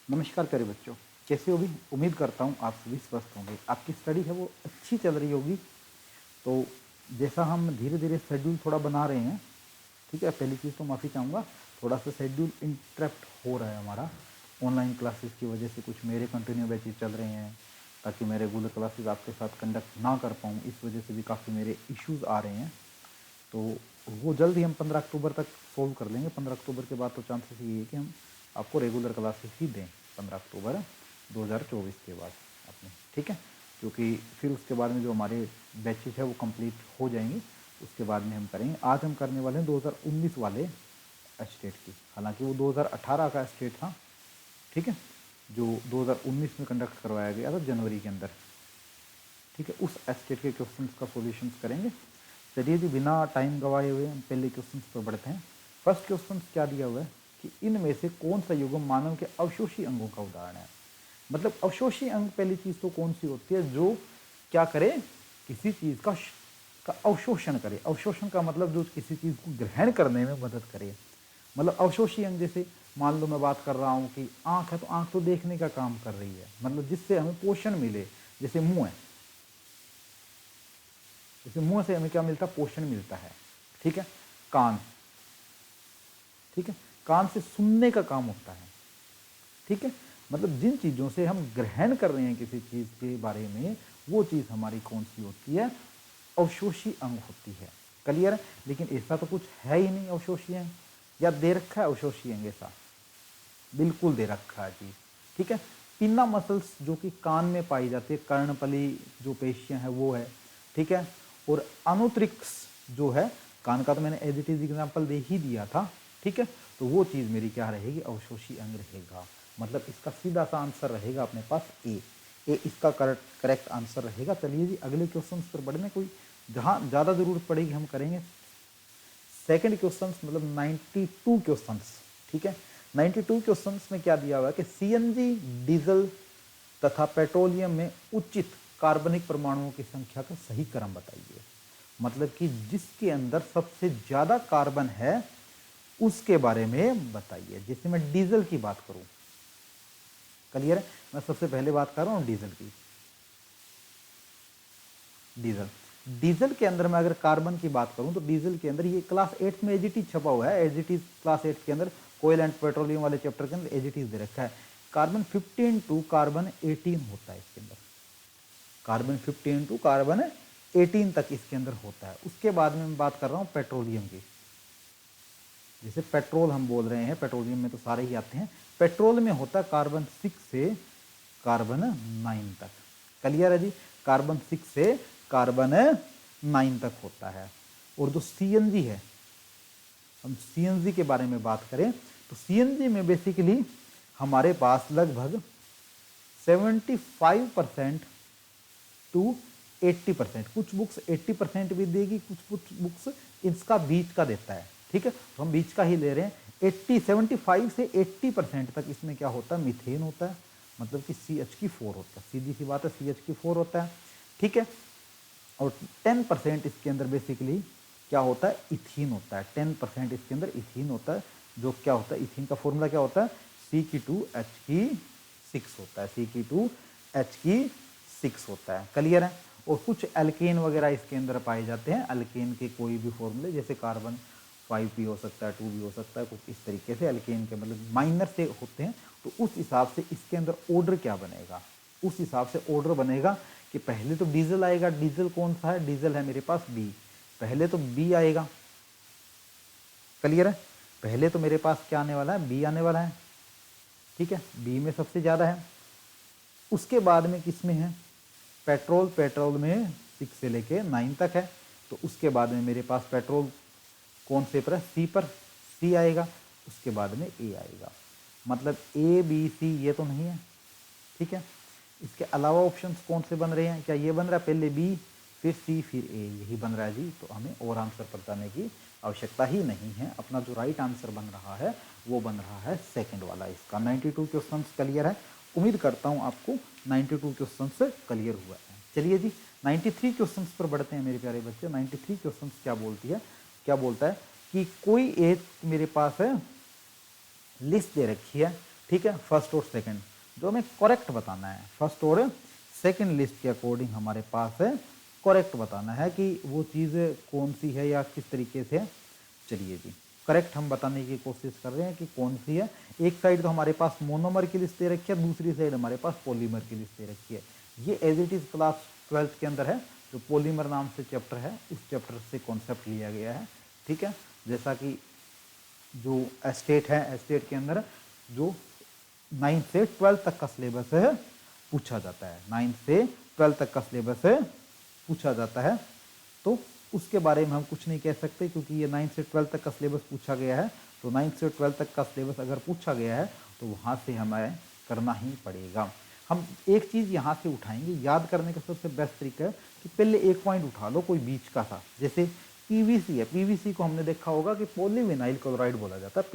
नमस्कार प्यारे बच्चों, कैसे हो भी। उम्मीद करता हूँ आप सभी स्वस्थ होंगे, आपकी स्टडी है वो अच्छी चल रही होगी। तो जैसा हम धीरे धीरे शेड्यूल थोड़ा बना रहे हैं, ठीक है। पहली चीज़ तो माफ़ी चाहूँगा, थोड़ा सा शेड्यूल इंटरप्ट हो रहा है हमारा ऑनलाइन क्लासेस की वजह से। कुछ मेरे कंटिन्यू बैचेज चल रहे हैं, ताकि मैं रेगुलर क्लासेस आपके साथ कंडक्ट ना कर पाऊँ, इस वजह से भी काफ़ी मेरे इश्यूज़ आ रहे हैं। तो वो जल्द ही हम 15 अक्टूबर तक सोल्व कर लेंगे। 15 अक्टूबर के बाद तो चांसेस ये है कि हम आपको रेगुलर क्लासेस ही दें 15 अक्टूबर 2024 के बाद अपने, ठीक है। क्योंकि फिर उसके बाद में जो हमारे बैचेज है वो कंप्लीट हो जाएंगे, उसके बाद में हम करेंगे। आज हम करने वाले हैं 2019 वाले स्टेट की, हालांकि वो 2018 का स्टेट था, ठीक है, जो 2019 में कंडक्ट करवाया गया था जनवरी के अंदर, ठीक है। उस स्टेट के क्वेश्चंस का सॉल्यूशंस करेंगे। चलिए जी, बिना टाइम गवाए हुए हम पहले क्वेश्चंस पर बढ़ते हैं। फर्स्ट क्वेश्चन क्या दिया हुआ है कि इनमें से कौन सा युग्म मानव के अवशोषी अंगों का उदाहरण है। मतलब अवशोषी अंग पहली चीज तो कौन सी होती है, जो क्या करे, किसी चीज का अवशोषण करे। अवशोषण का मतलब जो किसी चीज को ग्रहण करने में मदद करे। मतलब अवशोषी अंग, जैसे मान लो मैं बात कर रहा हूँ कि आंख है, तो आंख तो देखने का काम कर रही है, मतलब जिससे हमें पोषण मिले। जैसे मुंह है, जैसे मुंह से हमें क्या मिलता है, पोषण मिलता है, ठीक है। कान, ठीक है, कान से सुनने का काम होता है, ठीक है। मतलब जिन चीजों से हम ग्रहण कर रहे हैं किसी चीज के बारे में, वो चीज हमारी कौन सी होती है, अवशोषी अंग होती है। क्लियर है। लेकिन ऐसा तो कुछ है ही नहीं अवशोषी अंग, या दे रखा है अवशोषी अंग ऐसा, बिल्कुल दे रखा है जी, ठीक है। पिन्ना मसल्स जो कि कान में पाई जाती है, कर्णपली जो पेशियां है वो है, ठीक है। और अनुत्रिक्स जो है कान का, तो मैंने एज इट इज एग्जाम्पल दे ही दिया था, ठीक है। तो वो चीज मेरी क्या रहेगी, अवशोषी अंग रहेगा। मतलब इसका सीधा सा आंसर रहेगा अपने पास ए इसका करेक्ट आंसर रहेगा। चलिए जी अगले क्वेश्चन पर बढ़ने, कोई जहां ज्यादा जरूरत पड़ेगी हम करेंगे। सेकंड क्वेश्चन मतलब 92 क्वेश्चन, ठीक है। 92 क्वेश्चन में क्या दिया हुआ है कि सीएनजी, डीजल तथा पेट्रोलियम में उचित कार्बनिक परमाणुओं की संख्या का सही क्रम बताइए। मतलब कि जिसके अंदर सबसे ज्यादा कार्बन है उसके बारे में बताइए। जैसे मैं डीजल की बात करूं, क्लियर है, मैं सबसे पहले बात कर रहा हूं डीजल की। डीजल के अंदर मैं अगर कार्बन की बात करूं तो डीजल के अंदर ये क्लास 8 में एजीटी छपा हुआ है। एजीटी क्लास 8 के अंदर कोयल एंड पेट्रोलियम वाले चैप्टर के अंदर एजीटी दे रखा है। कार्बन 15 टू कार्बन 18 होता है इसके अंदर। कार्बन 15 टू कार्बन 18 तक इसके अंदर होता है। उसके बाद में मैं बात कर रहा हूं पेट्रोलियम की। जैसे पेट्रोल हम बोल रहे हैं, पेट्रोलियम में तो सारे ही आते हैं। पेट्रोल में होता है कार्बन 6 से कार्बन 9 तक। क्लियर है जी, कार्बन 6 से कार्बन 9 तक होता है। और जो सीएनजी है, हम सीएनजी के बारे में बात करें तो सीएनजी में बेसिकली हमारे पास लगभग 75% टू 80%, कुछ बुक्स 80% भी देगी, कुछ बुक्स इसका बीच का देता है, ठीक है। तो हम बीच का ही ले रहे हैं। 75 से 80% तक इसमें क्या होता है, मीथेन होता है। मतलब कि CH4 होता है, सीधी सी बात है, CH4 होता है, ठीक है। और 10% इसके अंदर बेसिकली क्या होता है, इथीन होता है। 10% इसके अंदर इथीन होता है। जो क्या होता है, इथीन का फॉर्मूला क्या होता है, C2H6 होता है, C2H6 होता है। क्लियर है। और कुछ एल्केन वगैरह इसके अंदर पाए जाते हैं। एल्केन के कोई भी फॉर्मूले, जैसे कार्बन 5 भी हो सकता है, 2 भी हो सकता है, कुछ इस तरीके से एल्केन के मतलब माइनर से होते हैं। तो उस हिसाब से इसके अंदर ऑर्डर क्या बनेगा, उस हिसाब से ऑर्डर बनेगा कि पहले तो डीजल आएगा। डीजल कौन सा है, डीजल है मेरे पास बी, पहले तो बी आएगा। क्लियर है, पहले तो मेरे पास क्या आने वाला है, बी आने वाला है, ठीक है, बी में सबसे ज्यादा है। उसके बाद में किस में है, पेट्रोल, पेट्रोल में 6 से लेके 9 तक है। तो उसके बाद में मेरे पास पेट्रोल कौन से पर है, सी पर, सी आएगा। उसके बाद में ए आएगा। मतलब ए बी सी ये तो नहीं है, ठीक है। इसके अलावा ऑप्शंस कौन से बन रहे हैं, क्या ये बन रहा है पहले बी फिर सी फिर ए, यही बन रहा है जी। तो हमें और आंसर बताने की आवश्यकता ही नहीं है। अपना जो राइट आंसर बन रहा है वो बन रहा है सेकंड वाला इसका। 92 क्वेश्चन क्लियर है। उम्मीद करता हूं आपको 92 क्वेश्चन से क्लियर हुआ है। चलिए जी 93 क्वेश्चन पर बढ़ते हैं मेरे प्यारे बच्चे। 93 क्वेश्चन क्या बोलती है, क्या बोलता है कि कोई एक मेरे पास है लिस्ट दे रखी है ठीक है, फर्स्ट और सेकंड जो हमें करेक्ट बताना है, फर्स्ट और सेकंड लिस्ट के अकॉर्डिंग हमारे पास है करेक्ट बताना है कि वो चीज़ कौन सी है या किस तरीके से है। चलिए जी, करेक्ट हम बताने की कोशिश कर रहे हैं कि कौन सी है। एक साइड तो हमारे पास मोनोमर की लिस्ट दे रखी है, दूसरी साइड हमारे पास पॉलीमर की लिस्ट दे रखी है। ये as it is class 12th के अंदर है, जो पॉलीमर नाम से चैप्टर है उस चैप्टर से कॉन्सेप्ट लिया गया है। ठीक है, जैसा कि जो एस्टेट है, एस्टेट के अंदर जो 9th से 12th तक का सिलेबस है पूछा जाता है, 9th से 12th तक का सिलेबस है पूछा जाता है, तो उसके बारे में हम कुछ नहीं कह सकते क्योंकि ये 9th से 12th तक का सिलेबस पूछा गया है। तो 9th से 12th तक का सिलेबस अगर पूछा गया है तो वहाँ से हमें करना ही पड़ेगा। हम एक चीज़ यहाँ से उठाएंगे, याद करने का सबसे बेस्ट तरीका है कि पहले एक पॉइंट उठा लो कोई बीच का था, जैसे पीवीसी है, पीवीसी को हमने देखा होगा कि पॉलीविनाइल क्लोराइड बोला जाता है,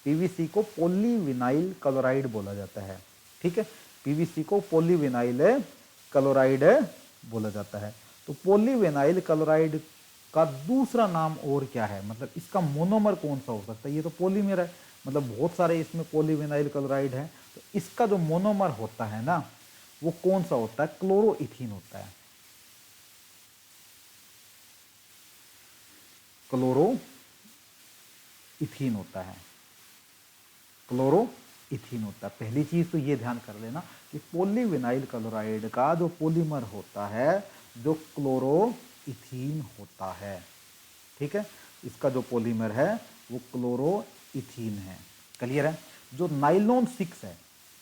पीवीसी को पॉलीविनाइल क्लोराइड बोला जाता है। ठीक है, पीवीसी को पॉलीविनाइल क्लोराइड बोला जाता है। तो पॉलीविनाइल क्लोराइड का दूसरा नाम और क्या है, मतलब इसका मोनोमर कौन सा हो सकता है? ये तो पॉलीमर है, मतलब बहुत सारे इसमें पॉलीविनाइल क्लोराइड है, तो इसका जो मोनोमर होता है ना वो कौन सा होता है? क्लोरोइथीन होता है, क्लोरोइथीन होता है, क्लोरोइथीन होता है। पहली चीज तो ये ध्यान कर लेना कि पॉलीविनाइल क्लोराइड का जो पॉलीमर होता है जो क्लोरोइथीन होता है। ठीक है, इसका जो पॉलीमर है वो क्लोरोइथीन है। क्लियर है? जो नाइलॉन 6 है,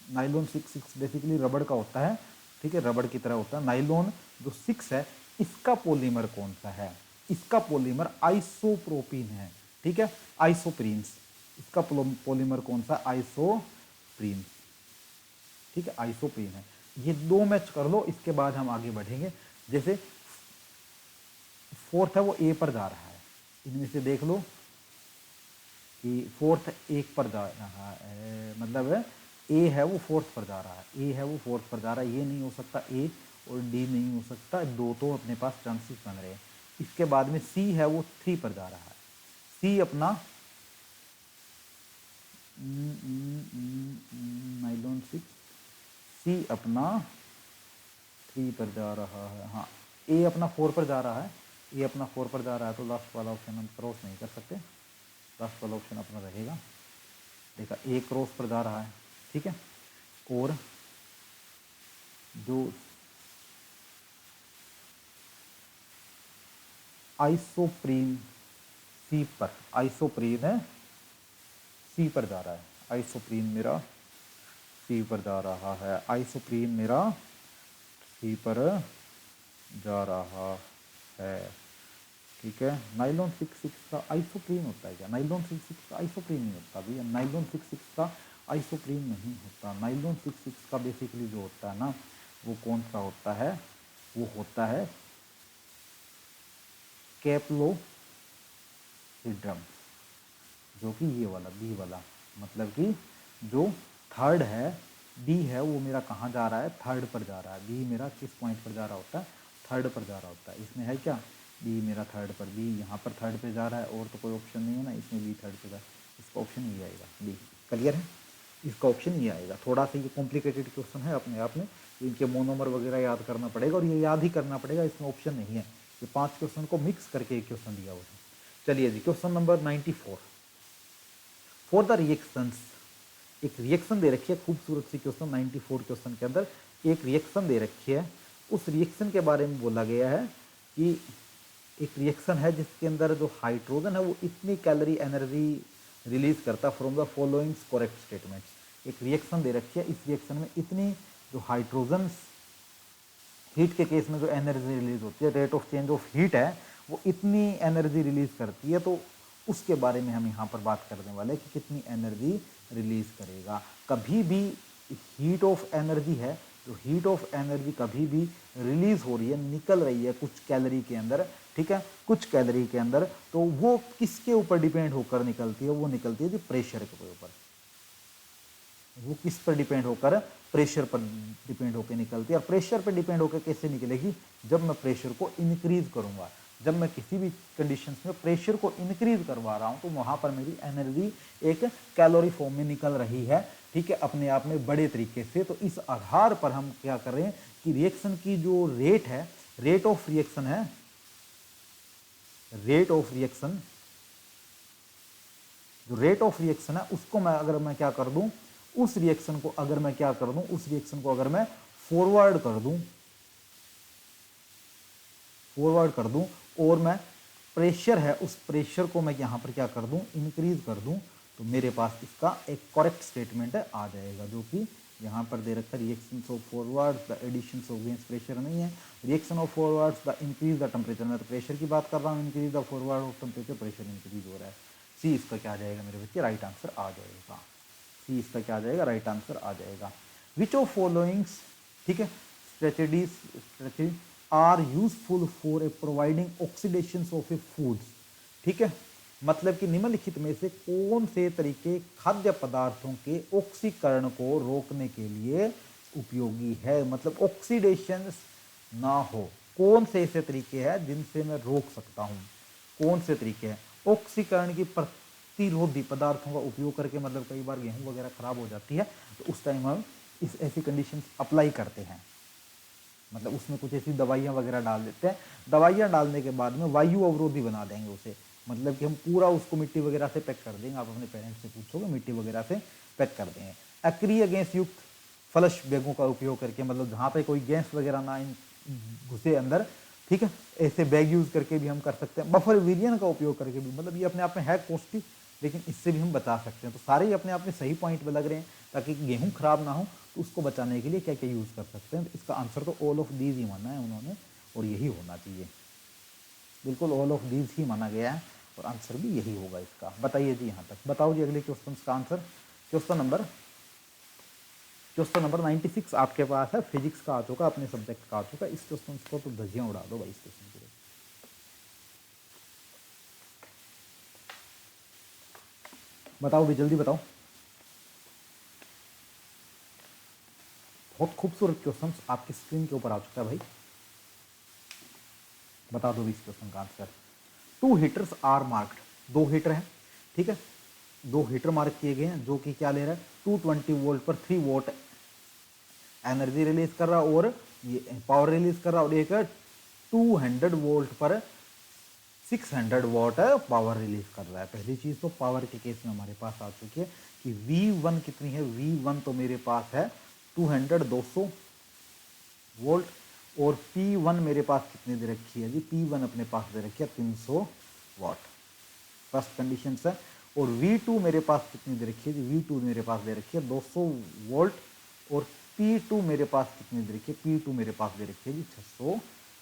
नाइलॉन 6 बेसिकली रबड़ का होता है। ठीक है, रबड़ की तरह होता है। नाइलॉन जो 6 है इसका पॉलीमर कौन सा है? इसका पॉलीमर आइसोप्रोपीन है। ठीक है, आइसोप्रीन्स, इसका पॉलीमर कौन सा? आइसोप्रीन। ठीक है, आइसोप्रीन है। ये दो मैच कर लो, इसके बाद हम आगे बढ़ेंगे। जैसे फोर्थ है वो ए पर जा रहा है, इनमें से देख लो कि फोर्थ एक पर जा रहा है, मतलब ए है वो फोर्थ पर जा रहा है, ए है वो फोर्थ पर जा रहा है। ये नहीं हो सकता, ए और डी नहीं हो सकता, दो तो अपने पास चांसेस बन रहे हैं। इसके बाद में सी है वो 3 पर जा रहा है, सी अपना नाइलॉन 6, सी अपना 3 पर जा रहा है। हाँ, ए अपना 4 पर जा रहा है, ए अपना 4 पर जा रहा है, तो लास्ट वाला ऑप्शन हम क्रॉस नहीं कर सकते, लास्ट वाला ऑप्शन अपना रहेगा। देखा, ए क्रॉस पर जा रहा है। ठीक है, और जो आइसोप्रीन सी पर, आइसोप्रीन है सी पर जा रहा है, आइसोप्रीन मेरा सी पर जा रहा है, आइसोप्रीन मेरा सी पर जा रहा है। ठीक है, नाइलॉन 6 का आइसोप्रीन होता है क्या? नाइलॉन 6 का आइसोप्रीन नहीं होता भैया, नाइलॉन 6 का आइसोप्रीन नहीं होता। नाइलॉन 6 का बेसिकली जो होता है ना वो कौन सा होता है? वो होता है कैप्लोसिड्रम, जो कि ये वाला बी वाला, मतलब कि जो थर्ड है, बी है वो मेरा कहाँ जा रहा है? थर्ड पर जा रहा है। बी मेरा किस पॉइंट पर जा रहा होता है? थर्ड पर जा रहा होता है। इसमें है क्या? बी मेरा थर्ड पर, बी यहाँ पर थर्ड पे जा रहा है, और तो कोई ऑप्शन नहीं है ना, इसमें बी थर्ड पे जा, इसका ऑप्शन ये आएगा बी। क्लियर है? इसका ऑप्शन ये आएगा। थोड़ा सा ये कॉम्प्लिकेटेड क्वेश्चन है अपने आप में, इनके मोनोमर वगैरह याद करना पड़ेगा, और ये याद ही करना पड़ेगा, इसमें ऑप्शन नहीं है। ये 5 क्वेश्चन को मिक्स करके एक क्वेश्चन दिया हुआ है। चलिए जी, question number 94, for the reactions, एक रिएक्शन दे रखी है, खूबसूरत सी क्वेश्चन 94 क्वेश्चन के अंदर एक रिएक्शन दे रखी है। उस रिएक्शन के बारे में बोला गया है कि एक रिएक्शन है जिसके अंदर जो हाइड्रोजन है वो इतनी कैलोरी एनर्जी रिलीज करता from the following correct statements. एक रिएक्शन दे रखी है, इस रिएक्शन में इतनी जो हाइड्रोजन हीट के केस में जो एनर्जी रिलीज होती है, rate of change of heat है वो इतनी एनर्जी रिलीज करती है, तो उसके बारे में हम यहाँ पर बात करने वाले हैं कि कितनी एनर्जी रिलीज करेगा। कभी भी हीट ऑफ एनर्जी है, जो हीट ऑफ एनर्जी कभी भी रिलीज हो रही है, निकल रही है कुछ कैलोरी के अंदर, ठीक है, कुछ कैलोरी के अंदर, तो वो किसके ऊपर डिपेंड होकर निकलती है? वो निकलती है जी प्रेशर के ऊपर। वो किस पर डिपेंड होकर? प्रेशर पर डिपेंड होकर निकलती है। और प्रेशर पर डिपेंड होकर कैसे निकलेगी? जब मैं प्रेशर को इंक्रीज करूंगा, जब मैं किसी भी कंडीशंस में प्रेशर को इंक्रीज करवा रहा हूं तो वहां पर मेरी एनर्जी एक कैलोरी फॉर्म में निकल रही है, ठीक है, अपने आप में बड़े तरीके से। तो इस आधार पर हम क्या कर रहे हैं कि रिएक्शन की जो रेट है, रेट ऑफ रिएक्शन है, रेट ऑफ रिएक्शन, जो रेट ऑफ रिएक्शन है उसको मैं अगर मैं क्या कर दूं, उस रिएक्शन को अगर मैं क्या कर दूं, उस रिएक्शन को अगर मैं फॉरवर्ड कर दूं, फॉरवर्ड कर दूं और मैं प्रेशर है उस प्रेशर को मैं यहां पर क्या कर दूं, इंक्रीज कर दूं, तो मेरे पास इसका एक करेक्ट स्टेटमेंट आ जाएगा, जो कि यहाँ पर दे रखा है reaction of forward the addition of against pressure नहीं है, reaction of forward the increase the temperature, मैं तो प्रेशर की बात कर रहा हूँ, increase the forward of temperature, pressure increase हो रहा है। सी इसका क्या आ जाएगा मेरे बच्चे, राइट आंसर आ जाएगा। सी इसका क्या आ जाएगा, राइट आंसर आ जाएगा। विच ऑफ फॉलोइंग्स, ठीक है, strategies are useful for a providing oxidation of a foods, ठीक है, मतलब कि निम्नलिखित में से कौन से तरीके खाद्य पदार्थों के ऑक्सीकरण को रोकने के लिए उपयोगी है, मतलब ऑक्सीडेशन ना हो, कौन से ऐसे तरीके हैं जिनसे मैं रोक सकता हूं, कौन से तरीके हैं ऑक्सीकरण की प्रतिरोधी पदार्थों का उपयोग करके, मतलब कई बार गेहूं वगैरह खराब हो जाती है तो उस टाइम हम इस ऐसी कंडीशंस अप्लाई करते हैं, मतलब उसमें कुछ ऐसी दवाइयाँ वगैरह डाल देते हैं, दवाइयाँ डालने के बाद में वायु अवरोधी बना देंगे उसे, मतलब कि हम पूरा उसको मिट्टी वगैरह से पैक कर देंगे, आप अपने पेरेंट्स से पूछोगे मिट्टी वगैरह से पैक कर देंगे। एक्रिया गैस युक्त फ्लश बैगों का उपयोग करके, मतलब जहाँ पे कोई गैस वगैरह ना घुसे अंदर, ठीक है, ऐसे बैग यूज करके भी हम कर सकते हैं। बफर विलियन का उपयोग करके भी, मतलब ये अपने आप में है कॉस्टली, लेकिन इससे भी हम बचा सकते हैं। तो सारे ही अपने आप में सही पॉइंट पे लग रहे हैं, ताकि गेहूं खराब ना हो, तो उसको बचाने के लिए क्या क्या यूज कर सकते हैं। तो इसका आंसर तो ऑल ऑफ दीज ही माना है उन्होंने, और यही होना चाहिए, बिल्कुल ऑल ऑफ दीज ही माना गया है, और आंसर भी यही होगा इसका। बताइए जी यहाँ तक, बताओ जी अगले क्वेश्चन का आंसर। क्वेश्चन नंबर 96 आपके पास है, फिजिक्स का आ चुका, अपने सब्जेक्ट का आ चुका। इस क्वेश्चन को तो धज्जियां उड़ा दो भाई, इस क्वेश्चन के लिए। बताओ भी, जल्दी बताओ। बहुत खूबसूरत क्वेश्चन आपकी स्क्रीन के ऊपर आ चुका है भाई, बता दो भी इस क्वेश्चन का answer. 2 heaters are marked, 2 heater हैं, ठीक है, 2 हीटर मार्क किए गए हैं, जो कि क्या ले रहा है, 220 वोल्ट पर 3 वोल्ट एनर्जी रिलीज कर रहा है, और ये पावर रिलीज कर रहा है, और एक 200 वोल्ट पर 600 वॉट पावर रिलीज कर रहा है। पहली चीज तो पावर के केस में हमारे पास आ चुकी है कि V1 कितनी है, V1 तो मेरे पास है 200 वोल्ट, और P1 मेरे पास कितनी दे रखी है जी, P1 अपने पास दे रखी है 300 वॉट, फर्स्ट कंडीशन है। और V2 मेरे पास कितनी दे रखी है जी, V2 मेरे पास दे रखी है 200 वोल्ट, और P2 मेरे पास कितनी दे रखी है, P2 मेरे पास दे रखी है जी 600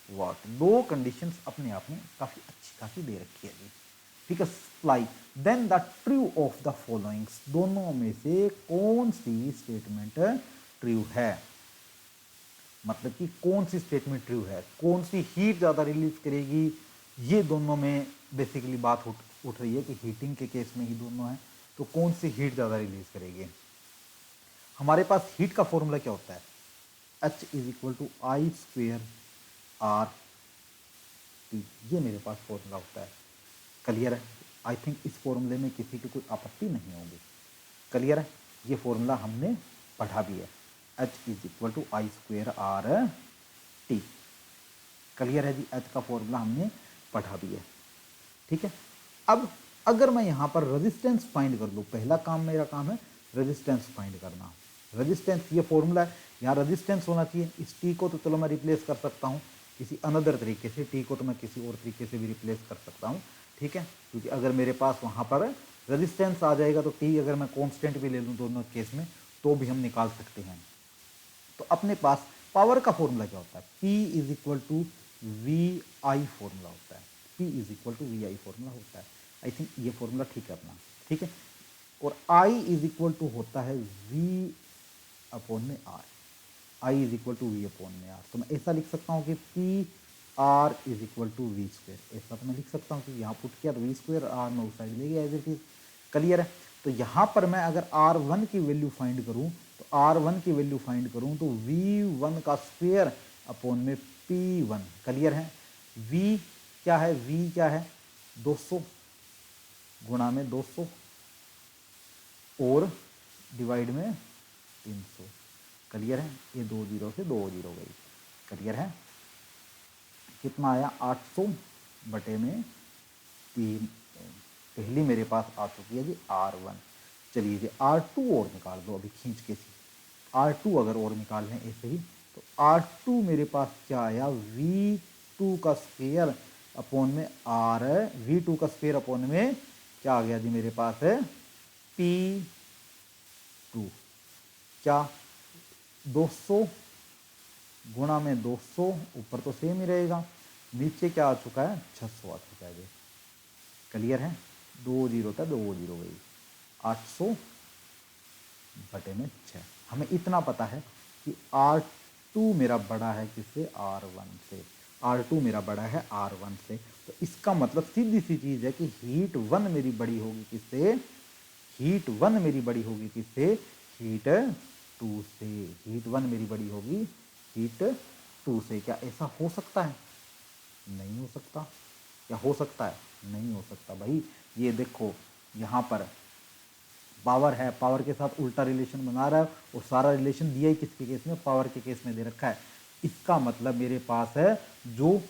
वॉट। 2 कंडीशंस अपने आप में काफी अच्छी खासी दे रखी है जी, ठीक है। Supply then the true of the followings, दोनों में से कौन सी स्टेटमेंट ट्रू है, मतलब कि कौन सी स्टेटमेंट ट्रू है, कौन सी हीट ज्यादा रिलीज करेगी, ये दोनों में बेसिकली बात उठ रही है कि हीटिंग के केस में ही दोनों है, तो कौन सी हीट ज्यादा रिलीज करेगी। हमारे पास हीट का फॉर्मूला क्या होता है, H is equal to I square R T, ये मेरे पास फॉर्मूला होता है। क्लियर है, आई थिंक इस फॉर्मूले में किसी की कोई आपत्ति नहीं होगी। क्लियर है, ये फॉर्मूला हमने पढ़ा भी है, H is equal to I square R T. Clear है जी, H का फॉर्मूला हमने पढ़ा भी है, ठीक है। अब अगर मैं यहाँ पर रेजिस्टेंस फाइंड कर लूँ, पहला काम मेरा काम है रेजिस्टेंस फाइंड करना। रेजिस्टेंस ये फॉर्मूला है, यहाँ रेजिस्टेंस होना चाहिए। इस टी को तो चलो मैं रिप्लेस कर सकता हूँ किसी अनदर तरीके से, टी को तो मैं किसी और तरीके से भी रिप्लेस कर सकता हूँ, ठीक है, क्योंकि अगर मेरे पास वहाँ पर रेजिस्टेंस आ जाएगा तो टी अगर मैं कॉन्स्टेंट भी ले लूँ दोनों केस में तो भी हम निकाल सकते हैं। तो अपने पास पावर का फॉर्मूला क्या होता है, P is equal to V I formula होता है, P is equal to V I formula होता है। आई थिंक ये फॉर्मूला ठीक है अपना, ठीक है। और I इज इक्वल टू होता है V अपॉन में R, I is equal to V upon में R। तो मैं ऐसा लिख सकता हूँ कि P R is equal to V square, ऐसा तो मैं लिख सकता हूँ कि यहाँ पुट किया तो वी स्क्वेयर, R में उस साइड ले गया एज इट इज। क्लियर है, तो यहाँ पर मैं अगर R1 की वैल्यू फाइंड करूँ, तो R1 की वैल्यू फाइंड करूँ तो V1 का स्क्वेयर अपॉन में P1। क्लियर है, V क्या है, v क्या है 200 गुणा में 200 और डिवाइड में 300। क्लियर है, ये 2 जीरो से 2 जीरो गई। क्लियर है, कितना आया 800 बटे में 3। पहली मेरे पास आ चुकी है जी R1। चलिए जी R2 और निकाल दो अभी खींच के सी। R2 अगर और निकाल लें ऐसे ही तो R2 मेरे पास क्या आया, V2 का स्क्वायर अपॉन में R V2 का स्क्वायर अपॉन में क्या आ गया जी मेरे पास है P2। क्या 200 गुणा में 200, ऊपर तो सेम ही रहेगा, नीचे क्या आ चुका है 600 आ चुका है जी। क्लियर है, 2 जीरो था 2 जीरो गई, 800 बटे में 6। हमें इतना पता है कि R2 मेरा बड़ा है किससे, R1 से। R2 मेरा बड़ा है R1 से, तो इसका मतलब सीधी सी चीज़ है कि हीट 1 मेरी बड़ी होगी किससे, हीट 1 मेरी बड़ी होगी किससे, हीट 2 से। हीट 1 मेरी बड़ी होगी हीट 2 से। क्या ऐसा हो सकता है, नहीं हो सकता। क्या हो सकता है, नहीं हो सकता भाई। ये देखो यहाँ पर पावर है, पावर के साथ उल्टा रिलेशन बना रहा है और सारा रिलेशन दिया ही किसके केस में, पावर के केस में दे रखा है। इसका मतलब मेरे पास है जो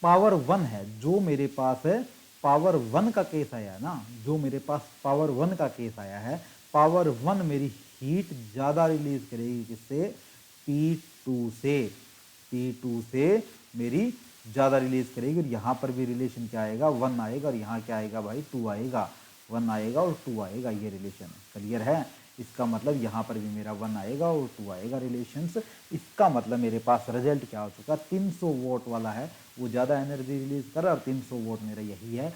पावर 1 है, जो मेरे पास है पावर 1 का केस आया है ना, जो मेरे पास पावर 1 का केस आया है, पावर 1 मेरी हीट ज़्यादा रिलीज करेगी किससे, P2 से। P2 से मेरी ज़्यादा रिलीज करेगी और यहाँ पर भी रिलेशन क्या आएगा, 1 आएगा और यहाँ क्या आएगा भाई 2 आएगा। 1 आएगा और 2 आएगा, ये रिलेशन। क्लियर है, इसका मतलब यहाँ पर भी मेरा 1 आएगा और 2 आएगा रिलेशंस। इसका मतलब मेरे पास रिजल्ट क्या हो चुका, 300 वोट वाला है, वो ज़्यादा एनर्जी रिलीज कर रहा है और 300 वोट मेरा यही है।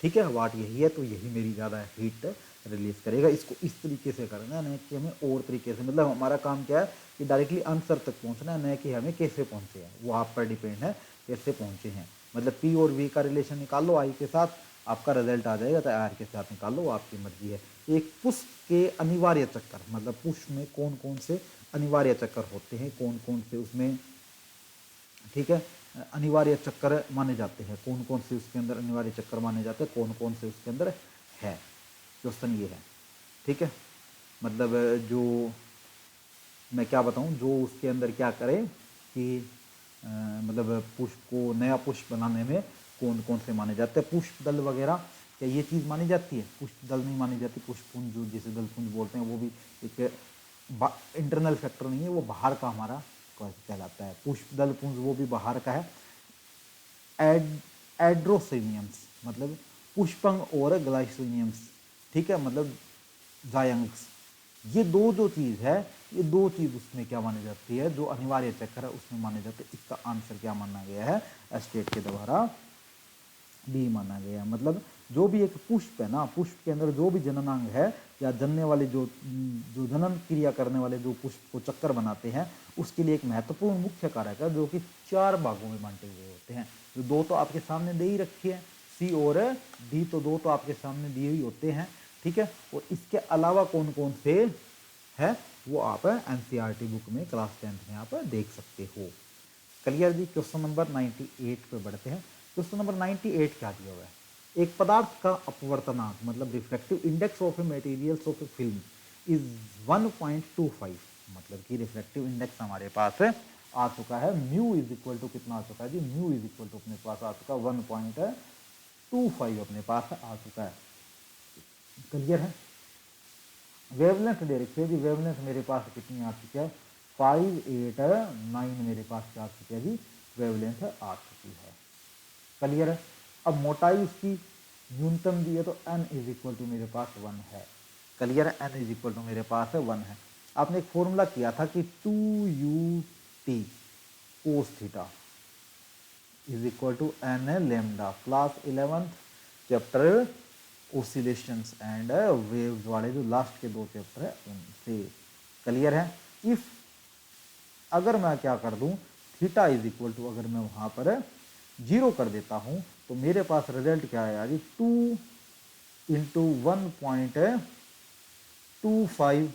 ठीक है, वाट यही है, तो यही मेरी ज़्यादा हीट रिलीज करेगा। इसको इस तरीके से करना है, न कि हमें और तरीके से। मतलब हमारा काम क्या है कि डायरेक्टली आंसर तक पहुंचना है, न कि हमें कैसे पहुंचे हैं, वो आप पर डिपेंड है कैसे पहुंचे हैं। मतलब P और V का रिलेशन निकाल लो I के साथ, आपका रिजल्ट आ जाएगा, तो R के साथ निकाल लो, आपकी मर्जी है। एक पुश के अनिवार्य चक्कर, मतलब पुश में कौन कौन से अनिवार्य चक्कर होते हैं, कौन कौन से उसमें, ठीक है, अनिवार्य चक्कर माने जाते हैं, कौन कौन से उसके अंदर अनिवार्य चक्कर माने जाते हैं, कौन कौन से उसके अंदर है। क्वेश्चन ये है, ठीक है। मतलब जो मैं क्या बताऊं, जो उसके अंदर क्या करे कि मतलब पुष्प को, नया पुष्प बनाने में कौन कौन से माने जाते हैं, पुष्प दल वगैरह, क्या ये चीज़ मानी जाती है, पुष्प दल नहीं मानी जाती। पुष्पपुंज जो जिसे दलपुंज बोलते हैं वो भी एक इंटरनल फैक्टर नहीं है, वो बाहर का हमारा कहलाता है। पुष्प दल पुंज वो भी बाहर का है। एड्रोसिनियम्स मतलब पुष्पंग और ग्लाइसोनियम्स, ठीक है, मतलब जायंग्स। ये दो जो चीज़ है, ये दो चीज़ उसमें क्या मानी जाती है, जो अनिवार्य चक्कर है उसमें माने जाते हैं। इसका आंसर क्या माना गया है, एस्टेट के द्वारा बी माना गया है। मतलब जो भी एक पुष्प है ना, पुष्प के अंदर जो भी जननांग है या जनने वाले जो जो जनन क्रिया करने वाले जो पुष्प को चक्कर बनाते हैं, उसके लिए एक महत्वपूर्ण मुख्य कारक है जो कि 4 भागों में बांटे हुए होते हैं। जो 2 तो आपके सामने दे ही रखी है, सी और डी, तो 2 तो आपके सामने दिए ही होते हैं, ठीक है। और इसके अलावा कौन कौन से है वो आप एनसीईआरटी बुक में क्लास 10th में आप देख सकते हो। क्लियर जी। क्वेश्चन नंबर 98 पे बढ़ते हैं। क्वेश्चन नंबर 98 क्या दिया हुआ है, एक पदार्थ का अपवर्तनांक मतलब refractive index of A materials of A film is 1.25। मतलब कि रिफ्रैक्टिव इंडेक्स हमारे पास आ चुका है, म्यू इज इक्वल टू कितना आ चुका है जी, म्यू इज इक्वल टू अपने पास आ चुका है 1.25 अपने पास आ चुका है। क्लियर है। वेवलेंथ दे रखी है जी, वेवलेंथ मेरे पास कितनी आ चुकी है 589 मेरे पास क्या आ चुकी है जी, वेवलेंथ आ चुकी है। क्लियर है। अब मोटाई उसकी न्यूनतम दी है तो n इज इक्वल टू मेरे पास 1 है। क्लियर है, n इज इक्वल टू मेरे पास 1 है। आपने एक फॉर्मूला किया था कि 2ut cos theta is equal to n lambda, class 11 chapter oscillations and waves वाले जो लास्ट के 2 चैप्टर है उनसे। क्लियर है। इफ अगर मैं क्या कर दूं, थीटा इज इक्वल टू अगर मैं वहां पर 0 कर देता हूं तो मेरे पास रिजल्ट क्या है यार, 2 इंटू 1.25,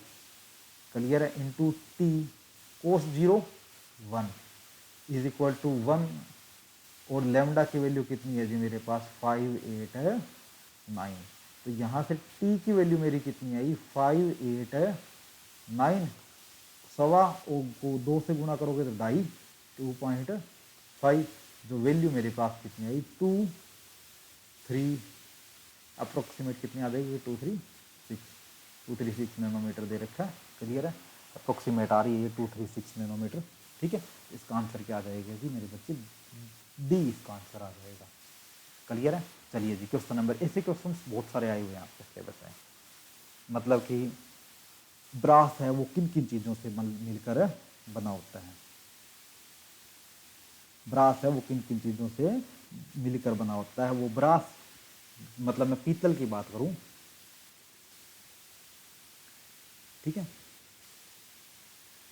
क्लियर है, into T cos 0 1 is equal to 1 और लैम्डा की वैल्यू कितनी है जी मेरे पास 589। तो यहाँ से टी की वैल्यू मेरी कितनी आई 589 सवा को 2 से गुना करोगे तो 2.5 2.5 जो वैल्यू मेरे पास कितनी आई 236 अप्रोक्सीमेट कितनी आ जाएगी 236 नैनोमीटर दे रखा है। क्लियर है, अप्रोक्सीमेट आ रही है ये 236 नैनोमीटर। ठीक है, इसका आंसर क्या आ जाएगा जी मेरे बच्चे डी इसका आंसर आ जाएगा। क्लियर है। चलिए जी क्वेश्चन नंबर, ऐसे क्वेश्चन बहुत सारे आए हुए हैं आपके सिलेबस में। मतलब कि ब्रास है वो किन किन चीज़ों से मिलकर बना होता है, ब्रास है वो किन किन चीज़ों से मिलकर बना होता है। वो ब्रास मतलब मैं पीतल की बात करूं, ठीक है,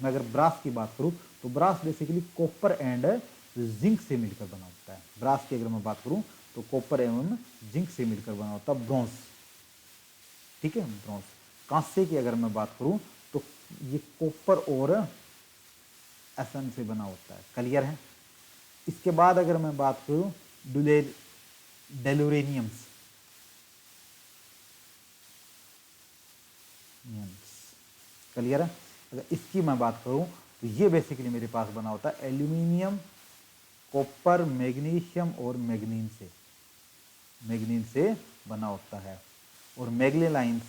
मैं अगर ब्रास की बात करूं तो brass basically copper and zinc से मिलकर बना होता है। ब्रास की अगर मैं बात करूं तो कॉपर एवं जिंक से मिलकर बना होता है। ब्रॉन्ज, ठीक है, ब्रॉन्ज। कांसे की अगर मैं बात करूं तो ये कॉपर और एसन से बना होता है। क्लियर है। इसके बाद अगर मैं बात करूं डेलोरेनियम्स, क्लियर है। अगर इसकी मैं बात करूं तो ये बेसिकली मेरे पास बना होता है एल्यूमिनियम, कॉपर, मैग्नीशियम और मैग्नीन से बना होता है। और मैग्नेलाइन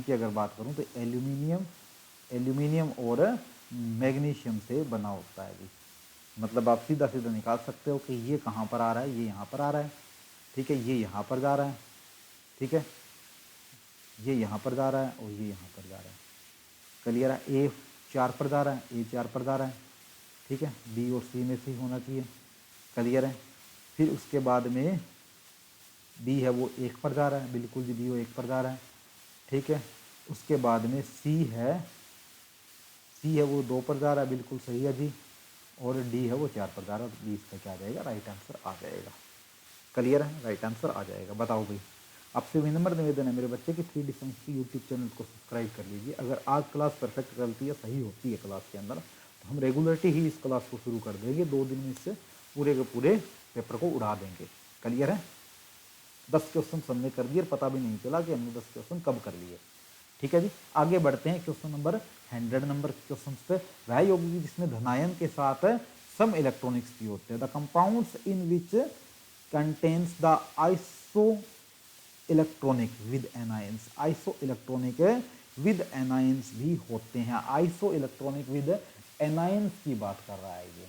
की अगर बात करूं तो एल्यूमिनियम और मैग्नीशियम से बना होता है। मतलब आप सीधा सीधा निकाल सकते हो कि ये कहाँ पर आ रहा है, ये यहाँ पर आ रहा है, ठीक है, ये यहाँ पर जा रहा है, ठीक है, ये यहाँ पर जा रहा है और ये यहाँ पर जा रहा है। क्लियर है। ए 4 पर जा रहा है, ए 4 पर जा रहा है, ठीक है, बी और सी में से होना चाहिए। क्लियर है। फिर उसके बाद में बी है वो 1 पर जा रहा है, बिल्कुल जी, बी वो 1 पर जा रहा है, ठीक है। उसके बाद में सी है वो 2 पर जा रहा है, बिल्कुल सही है जी। और डी है वो 4 पर जा रहा है, बी इसका क्या आ जाएगा, राइट आंसर आ जाएगा। क्लियर है, राइट आंसर आ जाएगा। बताओ भाई, आपसे विनम्र निवेदन है मेरे बच्चे कि 3D साइंस की यूट्यूब चैनल को सब्सक्राइब कर लीजिए। अगर आज क्लास परफेक्ट चलती है, सही होती है क्लास के अंदर, तो हम रेगुलरिटी ही इस क्लास को शुरू कर देंगे। 2 दिन में इससे पूरे के पूरे पेपर को उड़ा देंगे। क्लियर है। 10 क्वेश्चन हमने कर दिए और पता भी नहीं चला कि हमने 10 क्वेश्चन कब कर लिए। ठीक है जी, आगे बढ़ते हैं क्वेश्चन नंबर 100 नंबर क्वेश्चन पे। वह यौगिक जिसमें धनायन के साथ सम इलेक्ट्रॉनिक्स भी होते हैं। The compounds in which contains the iso electronic with anions, iso electronic with anions भी होते हैं। आइसो इलेक्ट्रॉनिक विद एनायंस की बात कर रहा है ये।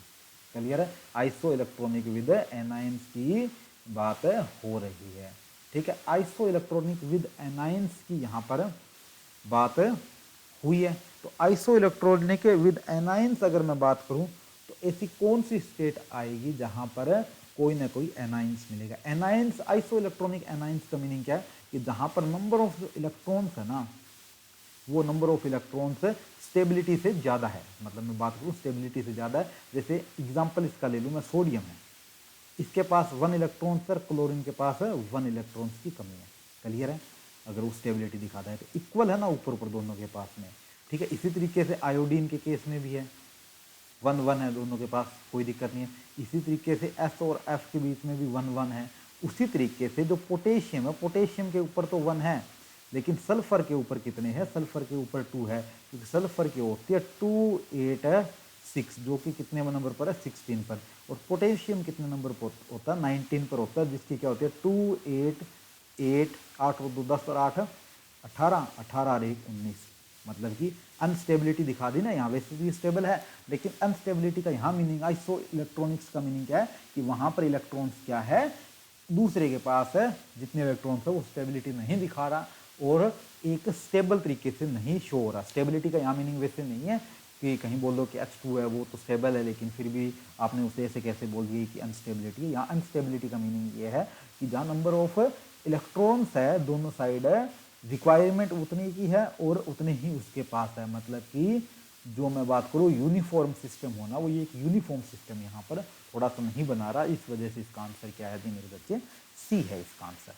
क्लियर है, आइसो इलेक्ट्रॉनिक विद एनायंस की बात हो रही है। ठीक है, आइसो इलेक्ट्रॉनिक विद एनायंस की यहाँ पर बात हुई है। तो आइसो इलेक्ट्रॉनिक विद एनायंस अगर मैं बात करूं तो ऐसी कौन सी स्टेट आएगी जहां पर कोई ना कोई एनायंस मिलेगा। एनायंस, आइसो इलेक्ट्रॉनिक एनायंस का मीनिंग क्या है कि जहां पर नंबर ऑफ इलेक्ट्रॉन्स है ना, वो नंबर ऑफ इलेक्ट्रॉन्स स्टेबिलिटी से ज़्यादा है। मतलब मैं बात करूँ स्टेबिलिटी से ज़्यादा है। जैसे एग्जांपल इसका ले लूँ मैं, सोडियम है, इसके पास 1 इलेक्ट्रॉन पर, क्लोरीन के पास 1 इलेक्ट्रॉन्स की कमी है। क्लियर है, अगर वो स्टेबिलिटी दिखाता है तो इक्वल है ना ऊपर ऊपर दोनों के पास में। ठीक है, इसी तरीके से आयोडीन के केस में भी है, 1 है दोनों के पास, कोई दिक्कत नहीं है। इसी तरीके से एस और एफ के बीच में भी 1 है। उसी तरीके से जो पोटेशियम है, पोटेशियम के ऊपर तो 1 है, लेकिन सल्फर के ऊपर कितने हैं, सल्फर के ऊपर 2 है, क्योंकि सल्फर की होती है 2 8 6, जो कि कितने नंबर पर है, 16 पर। और पोटेशियम कितने नंबर पर होता है, 19 पर होता है, जिसकी क्या होती है 2 8 8 8 और 2 10 और 8 18 18 और 1 19। मतलब कि अनस्टेबिलिटी दिखा दी ना, यहाँ वैसे भी स्टेबल है, लेकिन अनस्टेबिलिटी का यहाँ मीनिंग, आइसो इलेक्ट्रॉनिक्स का मीनिंग क्या है कि वहाँ पर इलेक्ट्रॉन्स क्या है, दूसरे के पास है जितने इलेक्ट्रॉन्स है वो स्टेबिलिटी नहीं दिखा रहा और एक स्टेबल तरीके से नहीं शो हो रहा। स्टेबिलिटी का यहाँ मीनिंग वैसे नहीं है कि कहीं बोल दो कि H2 है वो तो स्टेबल है, लेकिन फिर भी आपने उसे ऐसे कैसे बोल दिया कि अनस्टेबिलिटी है। यहाँ अनस्टेबिलिटी का मीनिंग ये है कि जहाँ नंबर ऑफ इलेक्ट्रॉन्स है दोनों साइड है, रिक्वायरमेंट उतनी की है और उतने ही उसके पास है। मतलब कि जो मैं बात करूँ यूनिफॉर्म सिस्टम होना, वो ये एक यूनिफॉर्म सिस्टम यहाँ पर थोड़ा सा नहीं बना रहा, इस वजह से इसका आंसर क्या है जी मेरे बच्चे, सी है इसका आंसर।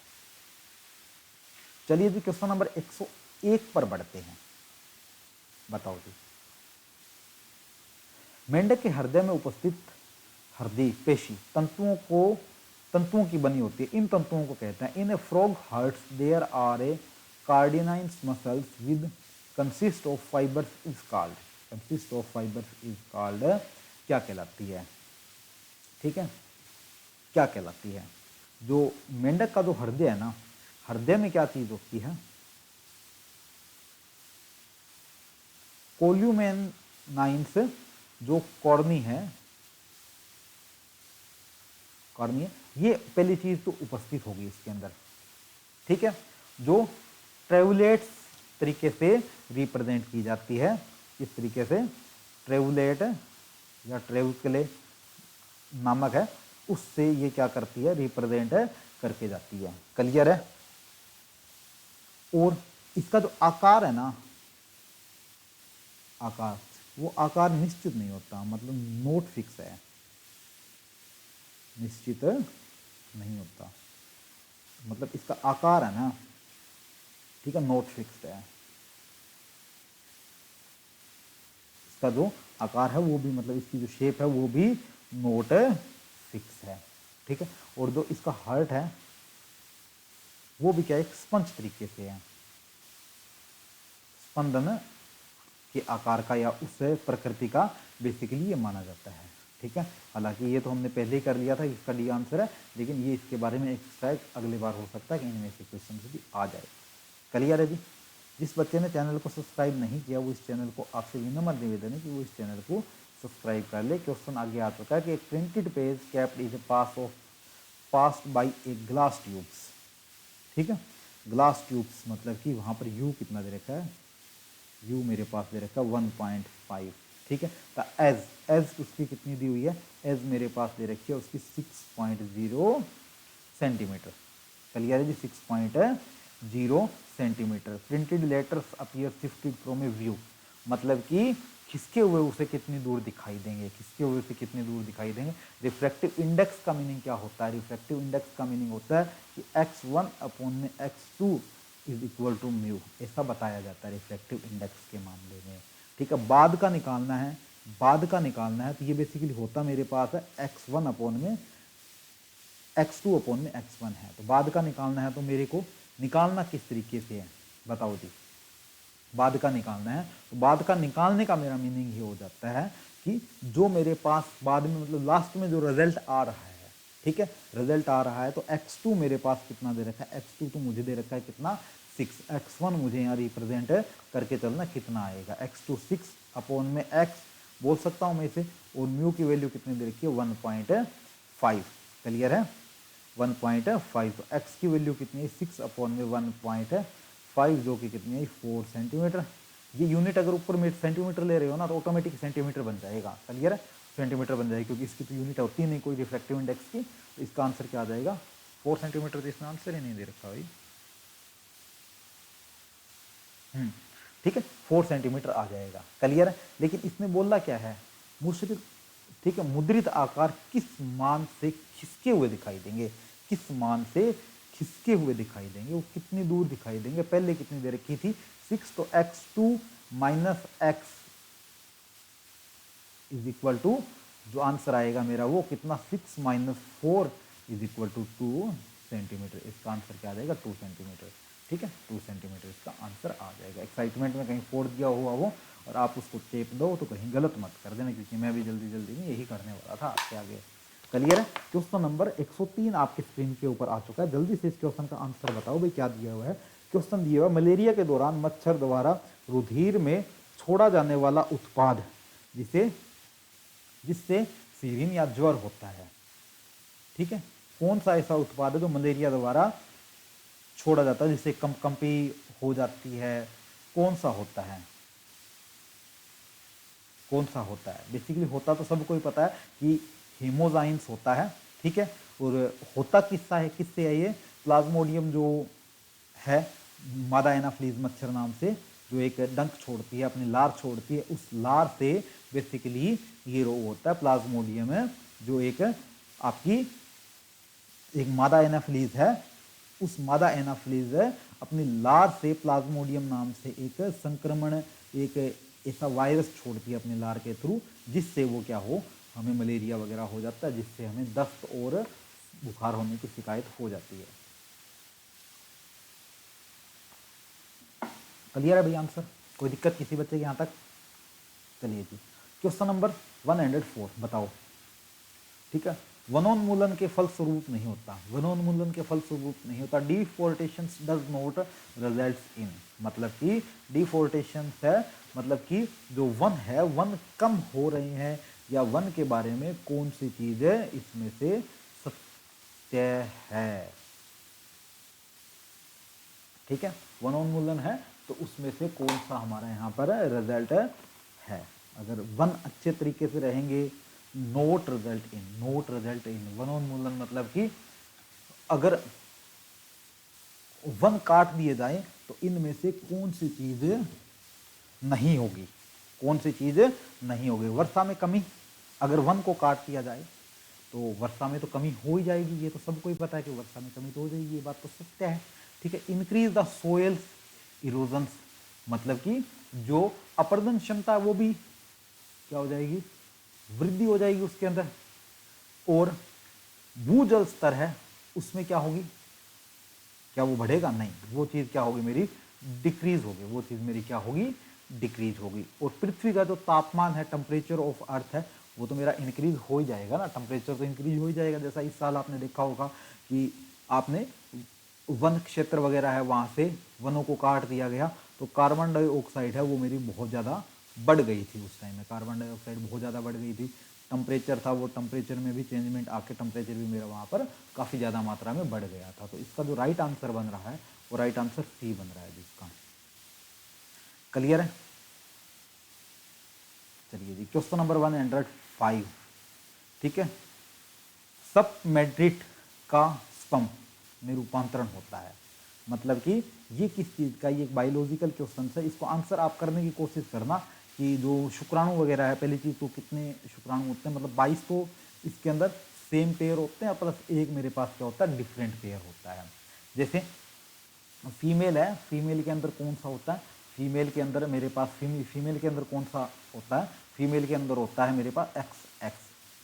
चलिए जी क्वेश्चन नंबर 101 पर बढ़ते हैं। बताओ जी, मेंढक के हृदय में उपस्थित हृदय पेशी तंतुओं की बनी होती है। इन तंतुओं को कहते हैं, in a frog hearts there are a cardinals muscles with consist of fibres is called क्या कहलाती है? ठीक है, क्या कहलाती है? जो मेंढक का जो हृदय है ना, हृदय में क्या चीज होती है? कोल्यूमेनाइंस जो कॉर्नी है, ये पहली चीज तो उपस्थित होगी इसके अंदर। ठीक है, जो ट्रेवुलेट्स तरीके से रिप्रेजेंट की जाती है। किस तरीके से? ट्रेवुलेट या ट्रेवुकले नामक है, उससे ये क्या करती है? रिप्रेजेंट करके जाती है। क्लियर है? और इसका जो आकार है ना, आकार, वो आकार निश्चित नहीं होता, मतलब नोट फिक्स है, निश्चित नहीं होता, मतलब इसका आकार है ना, ठीक है, नोट फिक्स्ड है। इसका जो आकार है वो भी, मतलब इसकी जो शेप है वो भी नोट फिक्स है। ठीक है, और जो इसका हार्ट है वो भी क्या, एक स्पंज तरीके से है, स्पंदन के आकार का या उस प्रकृति का बेसिकली ये माना जाता है। ठीक है, हालांकि ये तो हमने पहले ही कर लिया था, इसका डी आंसर है, लेकिन ये इसके बारे में एक्स्ट्रा अगली बार हो सकता है कि इनमें से क्वेश्चन भी आ जाए। क्लियर है जी? जिस बच्चे ने चैनल को सब्सक्राइब नहीं किया, वो इस चैनल को, आपसे विनम्र निवेदन है कि वो इस चैनल को सब्सक्राइब कर ले। क्वेश्चन आगे आ चुका है कि एक printed page capped is passed by a glass tubes. ठीक है, ग्लास ट्यूब्स मतलब कि वहाँ पर यू कितना दे रखा है? यू मेरे पास दे रखा है 1.5। ठीक है, तो एज उसकी कितनी दी हुई है? एज मेरे पास दे रखी है उसकी 6.0 सेंटीमीटर। क्लियर है जी? 6.0 centimetre. Printed letters appear shifted from A view, मतलब कि खिसके हुए उसे कितनी दूर दिखाई देंगे? खिसके हुए से कितनी दूर दिखाई देंगे? रिफ्रैक्टिव इंडेक्स का मीनिंग क्या होता है? रिफ्रैक्टिव इंडेक्स का मीनिंग होता है कि x1 अपॉन में x2 is equal to mu, ऐसा बताया जाता है रिफ्रैक्टिव इंडेक्स के मामले में। ठीक है, बाद का निकालना है, बाद का निकालना है, तो ये बेसिकली होता मेरे पास है x1 अपॉन में x2 अपॉन में x1 है। तो बाद का निकालना है, तो मेरे को निकालना किस तरीके से है बताओ जी? बाद का निकालना है, तो बाद का निकालने का मेरा मीनिंग ये हो जाता है कि जो मेरे पास बाद में, मतलब लास्ट में जो रिजल्ट आ रहा है, ठीक है, रिजल्ट आ रहा है, तो x2 मेरे पास कितना दे रखा है? x2 तो मुझे दे रखा है कितना? 6। x1 मुझे यहाँ रिप्रेजेंट करके चलना, कितना आएगा? x2 6 अपॉन में x बोल सकता हूँ मैं इसे, और म्यू की वैल्यू कितनी दे रखी है? 1.5। क्लियर है? 1.5। तो x की वैल्यू कितनी है? 6 अपॉन में 1.5, जो कि कितनी है? 4 सेंटीमीटर। ये यूनिट अगर ऊपर में सेंटीमीटर ले रहे हो ना, तो ऑटोमेटिक सेंटीमीटर बन जाएगा। क्लियर है? सेंटीमीटर बन जाएगी, क्योंकि इसकी तो यूनिट होती नहीं कोई रिफ्रैक्टिव इंडेक्स की। तो इसका आंसर क्या आ जाएगा? 4 सेंटीमीटर। तो इसमें आंसर ही नहीं दे रखा भाई। ठीक है, 4 सेंटीमीटर आ जाएगा। क्लियर है? लेकिन इसमें बोलना क्या है? मुश्किल, ठीक है, मुद्रित आकार किस मान से खिसके हुए दिखाई देंगे? किस मान से खिसके हुए दिखाई देंगे? वो कितनी दूर दिखाई देंगे? पहले कितनी दे रखी थी? 6। तो x2 minus x is equal to, जो आंसर आएगा मेरा वो कितना? 6 minus 4 is equal to 2 centimetre. इसका आंसर क्या आ जाएगा? 2 सेंटीमीटर। ठीक है, 2 सेंटीमीटर इसका आंसर आ जाएगा। एक्साइटमेंट में कहीं 4 दिया हुआ वो और आप उसको चेप दो तो कहीं गलत मत कर देना, क्योंकि मैं भी जल्दी जल्दी में यही करने वाला था आपके आगे। क्लियर है? क्वेश्चन नंबर 103 आपके स्क्रीन के ऊपर आ चुका है। जल्दी से इस क्वेश्चन का आंसर बताओ भाई, क्या दिया हुआ है? क्वेश्चन दिया हुआ, मलेरिया के दौरान मच्छर द्वारा रुधिर में छोड़ा जाने वाला उत्पाद जिससे सीरिन या ज्वर होता है, ठीक है, कौन सा ऐसा उत्पाद है जो मलेरिया द्वारा छोड़ा जाता है, जिससे कंपी हो जाती है? कौन सा होता है? कौन सा होता है? बेसिकली होता तो सबको ही पता है कि हीमोजाइंस होता है। ठीक है, और होता किससा है, किससे है ये? प्लाज्मोडियम जो है, मादा एनाफ्लीज मच्छर नाम से, जो एक डंक छोड़ती है, अपनी लार छोड़ती है, उस लार से बेसिकली ये रोग होता है। प्लाज्मोडियम है जो एक आपकी एक मादा एनाफ्लीज है, उस मादा एनाफ्लीज अपनी लार से प्लाज्मोडियम नाम से एक संक्रमण, एक ऐसा वायरस छोड़ती है अपने लार के थ्रू, जिससे वो क्या हो, हमें मलेरिया वगैरह हो जाता है, जिससे हमें दस्त और बुखार होने की शिकायत हो जाती है। क्लियर है भैया आंसर? कोई दिक्कत किसी बच्चे के यहाँ तक? चलिए जी, क्वेश्चन नंबर 104 बताओ। ठीक है, वनोन्मूलन के फलस्वरूप नहीं होता, वनोन्मूलन के फलस्वरूप नहीं होता, डिफोर्टेशन डज नॉट रिजल्ट इन, मतलब कि डिफोर्टेशन है, मतलब कि जो वन है, वन कम हो रहे हैं, या वन के बारे में कौन सी चीज है इसमें से सत्य है। ठीक है, वनोन्मूलन है तो उसमें से कौन सा हमारा यहाँ पर रिजल्ट है। अगर वन अच्छे तरीके से रहेंगे, note result in, note result in, वनोन्मूलन मतलब कि अगर वन काट दिए जाए तो इनमें से कौन सी चीज नहीं होगी, कौन सी चीज नहीं होगी। वर्षा में कमी, अगर वन को काट दिया जाए तो वर्षा में तो कमी हो ही जाएगी, ये तो सबको ही पता है कि वर्षा में कमी तो हो जाएगी, ये बात तो सत्य है। ठीक है, इंक्रीज द सोइल्स इरोजन, मतलब कि जो अपर्दन क्षमता वो भी क्या हो जाएगी, वृद्धि हो जाएगी उसके अंदर। और भूजल स्तर है उसमें क्या होगी, क्या वो बढ़ेगा? नहीं, वो चीज क्या होगी मेरी, डिक्रीज होगी, वो चीज मेरी क्या होगी, डिक्रीज होगी। और पृथ्वी का जो तापमान है, टेम्परेचर ऑफ अर्थ है, वो तो मेरा इंक्रीज हो ही जाएगा ना, टेम्परेचर तो इंक्रीज हो ही जाएगा। जैसा इस साल आपने देखा होगा कि आपने वन क्षेत्र वगैरह है, वहां से वनों को काट दिया गया, तो कार्बन डाइऑक्साइड है वो मेरी बहुत ज़्यादा बढ़ गई थी। उस टाइम में कार्बन डाइऑक्साइड बहुत ज़्यादा बढ़ गई थी। टेम्परेचर था, वो टेम्परेचर में भी चेंजमेंट आके टेम्परेचर भी मेरा वहाँ पर काफ़ी ज़्यादा मात्रा में बढ़ गया था। तो इसका जो राइट आंसर बन रहा है वो राइट आंसर सी बन रहा है जिसका। क्लियर है? चलिए जी, क्वेश्चन नंबर 105। ठीक है, सबमेट्रिक का स्पम में रूपांतरण होता है, मतलब कि ये किस चीज़ का, ये एक बायोलॉजिकल क्वेश्चन है। इसको आंसर आप करने की कोशिश करना कि जो शुक्राणु वगैरह है, पहली चीज़ तो कितने शुक्राणु होते हैं, मतलब 22 तो इसके अंदर सेम पेयर होते हैं, प्लस एक मेरे पास क्या होता है, डिफरेंट पेयर होता है। जैसे फीमेल है, फीमेल के अंदर कौन सा होता है, फीमेल के अंदर मेरे पास फीमेल के अंदर कौन सा होता है, फीमेल के अंदर होता है मेरे पास एक्स एक्स,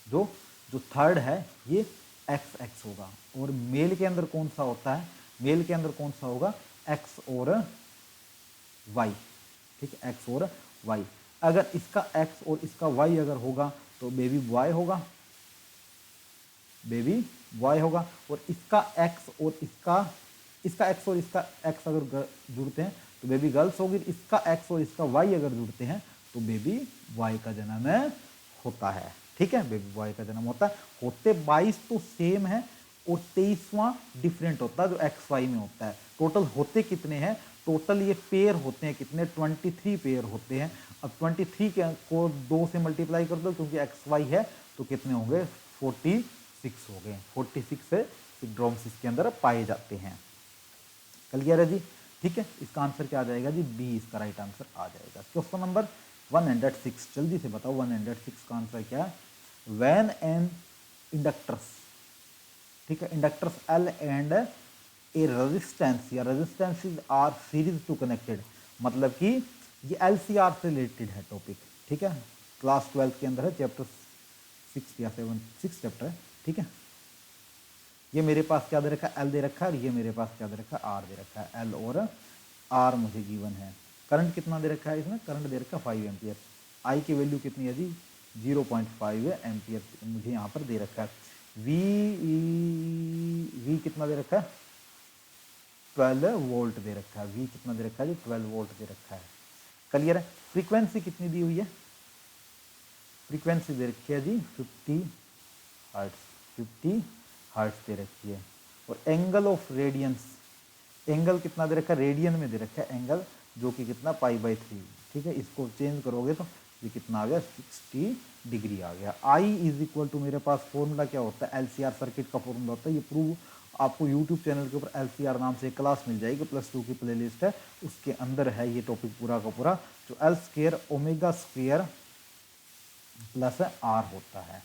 जो जो थर्ड है ये एक्स एक्स होगा। और मेल के अंदर कौन सा होता है, मेल के अंदर कौन सा होगा, एक्स और वाई। ठीक है, एक्स और वाई। अगर इसका एक्स और इसका वाई अगर होगा तो बेबी बॉय होगा, बेबी बॉय होगा। और इसका एक्स और इसका एक्स और इसका एक्स अगर जुड़ते हैं तो बेबी गर्ल्स होगी। इसका एक्स और इसका वाई अगर जुड़ते हैं तो बेबी बॉय का जन्म होता है। ठीक है, बेबी बॉय का जन्म होता है। होते 22 तो सेम है और 23वां डिफरेंट होता है जो एक्स वाई में होता है। टोटल होते कितने हैं, टोटल ये पेयर होते हैं कितने, 23 पेयर होते हैं। अब 23 को 2 से मल्टीप्लाई कर दो क्योंकि एक्स वाई है, तो कितने होंगे, 46 हो गए। 46 से सिंड्रोम्स इसके अंदर पाए जाते हैं। क्लियर है जी? ठीक है, इसका आंसर क्या आ जाएगा जी, बी इसका राइट आंसर आ जाएगा। क्वेश्चन नंबर 106, जल्दी से बताओ 106 का आंसर क्या है। व्हेन एन इंडक्टर्स, ठीक है, inductors L and a resistance या resistances are series to connected, मतलब कि ये एलसीआर से रिलेटेड है टॉपिक। ठीक है, क्लास 12 के अंदर है, चैप्टर 6 या 7, 6 चैप्टर है। ठीक है, ये मेरे पास क्या दे रखा है, एल दे रखा है, और ये मेरे पास क्या दे रखा है, आर दे रखा है। एल और आर मुझे गिवन है। करंट कितना दे रखा है इसमें, करंट दे रखा है 5 एम्पियर। आई की वैल्यू कितनी है जी, 0.5 एम्पियर मुझे यहाँ पर दे रखा है। वी कितना दे रखा है, 12 वोल्ट दे रखा है। वी कितना दे रखा है जी, 12 वोल्ट दे रखा है। क्लियर है? फ्रीक्वेंसी कितनी दी हुई है, फ्रीक्वेंसी दे रखी है जी 50 हर्ट्ज, 50 हर्ट्ज दे रखी है। और एंगल ऑफ रेडियंस, एंगल कितना दे रखा है, रेडियन में दे रखा है एंगल, जो कि कितना π/3। ठीक है, इसको चेंज करोगे तो ये कितना आ गया, 60 डिग्री आ गया। आई इज इक्वल टू, मेरे पास फॉर्मूला क्या होता है, एलसीआर सर्किट का फॉर्मूला होता है। ये प्रूव आपको यूट्यूब चैनल के ऊपर एलसीआर नाम से एक क्लास मिल जाएगी, +2 की प्लेलिस्ट है, उसके अंदर है ये टॉपिक पूरा का पूरा। जो L square omega square plus R होता है।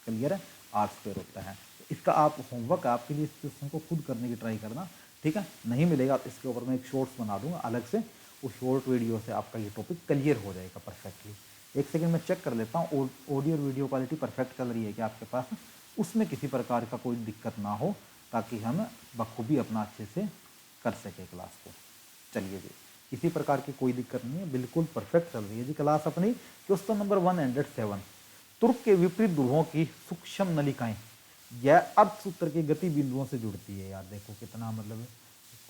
क्लियर है, आर स्क्वेयर होता है। इसका आप होमवर्क आपके लिए इस क्वेश्चन को खुद करने की ट्राई करना। ठीक है, नहीं मिलेगा तो इसके ऊपर मैं एक शॉर्ट्स बना दूंगा अलग से, उस शॉर्ट वीडियो से आपका ये टॉपिक क्लियर हो जाएगा परफेक्टली। एक सेकंड में चेक कर लेता हूँ ऑडियो और वीडियो क्वालिटी परफेक्ट चल रही है क्या आपके पास, उसमें किसी प्रकार का कोई दिक्कत ना हो, ताकि हम बखूबी अपना अच्छे से कर सके क्लास को। चलिए जी, किसी प्रकार की कोई दिक्कत नहीं है, बिल्कुल परफेक्ट चल रही है जी क्लास अपनी। क्वेश्चन नंबर 107, तुर्क के विपरीत ध्रुवों की सूक्ष्म नलिकाएं यह अर्धसूत्र के गति बिंदुओं से जुड़ती है। यार देखो कितना मतलब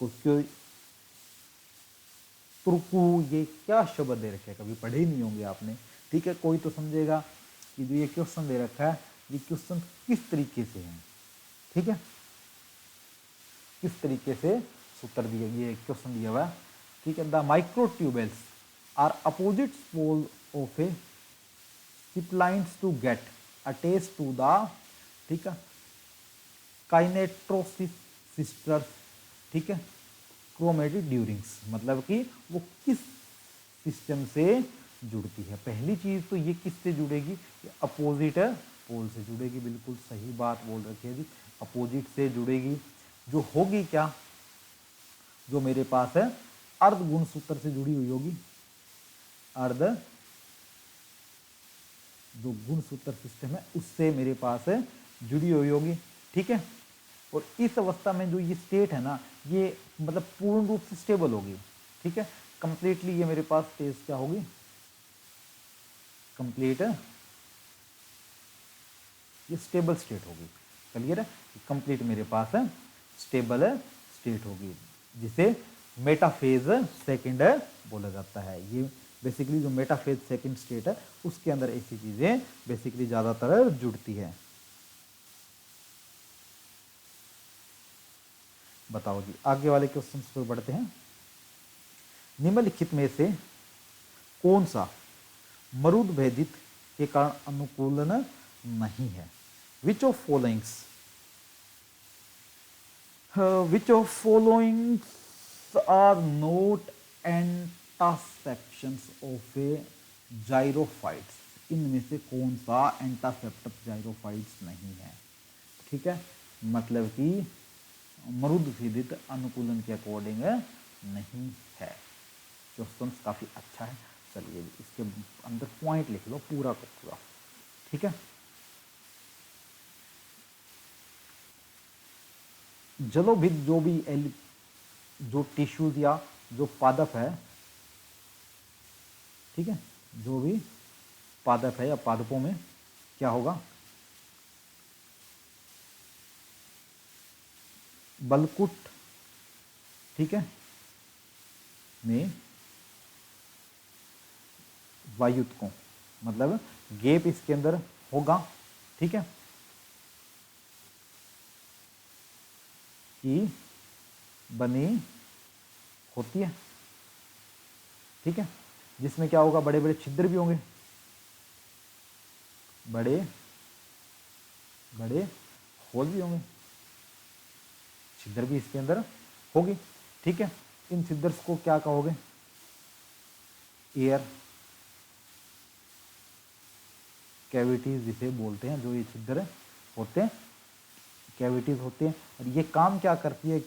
क्यों तुर्कु, ये क्या शब्द दे रखे हैं, कभी पढ़े ही नहीं होंगे आपने। ठीक है, कोई तो समझेगा कि जो ये क्वेश्चन दे रखा है, ये क्वेश्चन किस तरीके से है। ठीक है, किस तरीके से सूत्र दिया, ये क्वेश्चन दिया हुआ है। ठीक है, the microtubules are opposite pole of a ship lines to get attach to the, ठीक है, काइनेट्रोसिस सिस्टर्स, ठीक है, क्रोमेटिक ड्यूरिंग्स, मतलब कि वो किस सिस्टम से जुड़ती है। पहली चीज तो ये किससे जुड़ेगी, अपोजिट पोल से जुड़ेगी। बिल्कुल सही बात बोल रखी है जी, अपोजिट से जुड़ेगी। जो होगी क्या, जो मेरे पास है अर्ध गुण सूत्र से जुड़ी हुई होगी, अर्ध जो गुण सूत्र सिस्टम है उससे मेरे पास है जुड़ी हुई होगी। ठीक है, और इस अवस्था में जो ये स्टेट है ना, ये मतलब पूर्ण रूप से स्टेबल होगी। ठीक है, कंप्लीटली ये मेरे पास स्टेज क्या होगी, कंप्लीट ये स्टेबल स्टेट होगी। क्लियर है, कंप्लीट मेरे पास है स्टेबल स्टेट होगी, जिसे मेटाफेज सेकंड बोला जाता है। ये बेसिकली जो मेटाफेज सेकंड स्टेट है उसके अंदर ऐसी चीजें बेसिकली ज्यादातर जुड़ती है। बताओ जी, आगे वाले क्वेश्चन पर बढ़ते हैं। निम्नलिखित में से कौन सा मरुद भेदित के कारण अनुकूलन नहीं है। Which of followings are not adaptations of a xerophytes. इनमें से कौन सा एंटासेप्ट जाइरोफाइट्स नहीं है। ठीक है, मतलब कि मरुद भेदित अनुकूलन के अकॉर्डिंग नहीं है। क्वेश्चन काफी अच्छा है। चलिए इसके अंदर पॉइंट लिख लो पूरा का पूरा। ठीक है, जलोभित जो भी जो टिश्यूज या जो पादप है, ठीक है, जो भी पादप है या पादपों में क्या होगा, बलकुट, ठीक है, में वायुतकों, मतलब गैप इसके अंदर होगा। ठीक है, कि बनी होती है। ठीक है, जिसमें क्या होगा, बड़े बड़े छिद्र भी होंगे, बड़े बड़े होल भी होंगे, छिद्र भी इसके अंदर होगी। ठीक है, इन छिद्र्स को क्या कहोगे, एयर कैविटीज जिसे बोलते हैं। जो ये छिद्र होते हैं, कैविटीज होते हैं, और ये काम क्या करती है,